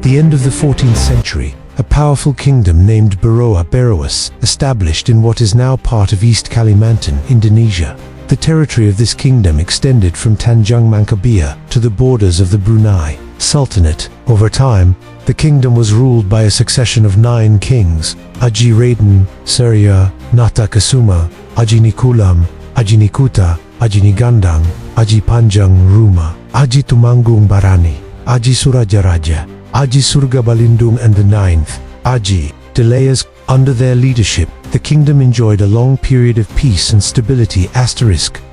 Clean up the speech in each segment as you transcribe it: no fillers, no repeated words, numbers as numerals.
the end of the 14th century, a powerful kingdom named Beroa Beroas established in what is now part of East Kalimantan, Indonesia. The territory of this kingdom extended from Tanjung Mangkubia to the borders of the Brunei Sultanate. Over time, the kingdom was ruled by a succession of 9 kings: Aji Raden, Surya, Nata Kasuma, Aji Nikulam, Aji Nikuta, Aji Nigandang, Aji Panjang Ruma, Aji Tumanggung Barani, Aji Surajaraja, Aji Surgabalindung, and the 9th, Aji Delayas. Under their leadership, the kingdom enjoyed a long period of peace and stability.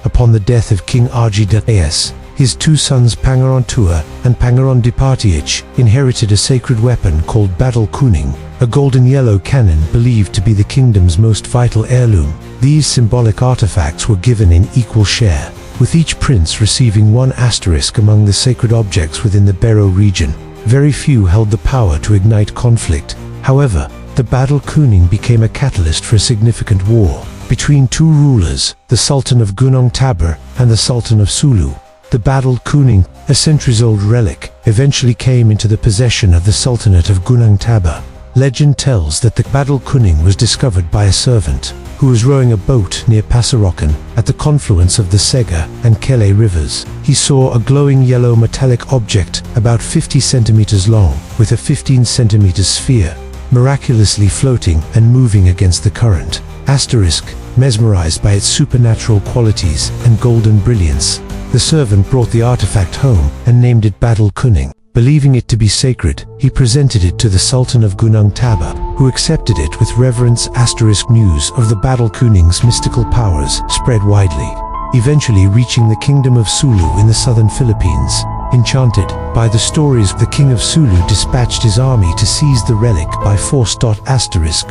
Upon the death of King Aji Delayas, his 2 sons Pangeran Tua and Pangeran Dipatiach inherited a sacred weapon called Baddil Kuning, a golden yellow cannon believed to be the kingdom's most vital heirloom. These symbolic artifacts were given in equal share, with each prince receiving 1 asterisk among the sacred objects within the Bero region. Very few held the power to ignite conflict. However, the Baddil Kuning became a catalyst for a significant war between 2 rulers, the Sultan of Gunung Tabur and the Sultan of Sulu. The Baddil Kuning, a centuries-old relic, eventually came into the possession of the Sultanate of Gunung Tabur. Legend tells that the Baddil Kuning was discovered by a servant who was rowing a boat near Pasarakan at the confluence of the Segah and Kelay Rivers. He saw a glowing yellow metallic object about 50 centimeters long with a 15 centimeter sphere, miraculously floating and moving against the current. Mesmerized by its supernatural qualities and golden brilliance, the servant brought the artifact home and named it Baddil Kuning. Believing it to be sacred, he presented it to the Sultan of Gunung Tabur, who accepted it with reverence. News of the Baddil Kuning's mystical powers spread widely, eventually reaching the kingdom of Sulu in the southern Philippines. Enchanted by the stories, the king of Sulu dispatched his army to seize the relic by force.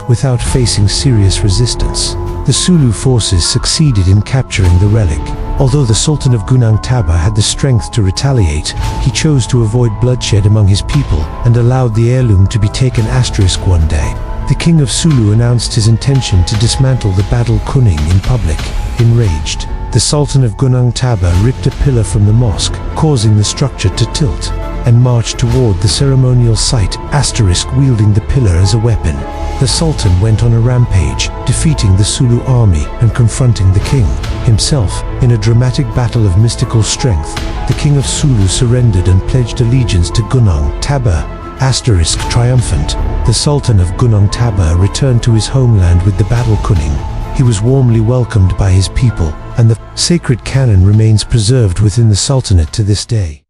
Without facing serious resistance, the Sulu forces succeeded in capturing the relic. Although the Sultan of Gunung Tabur had the strength to retaliate, he chose to avoid bloodshed among his people and allowed the heirloom to be taken. One day, the king of Sulu announced his intention to dismantle the Baddil Kuning in public. Enraged, the Sultan of Gunung Tabur ripped a pillar from the mosque, causing the structure to tilt, and marched toward the ceremonial site, wielding the pillar as a weapon. The Sultan went on a rampage, defeating the Sulu army and confronting the king himself. In a dramatic battle of mystical strength, the king of Sulu surrendered and pledged allegiance to Gunung Tabur. Triumphant, the Sultan of Gunung Tabur returned to his homeland with the Baddil Kuning. He was warmly welcomed by his people, and the sacred cannon remains preserved within the Sultanate to this day.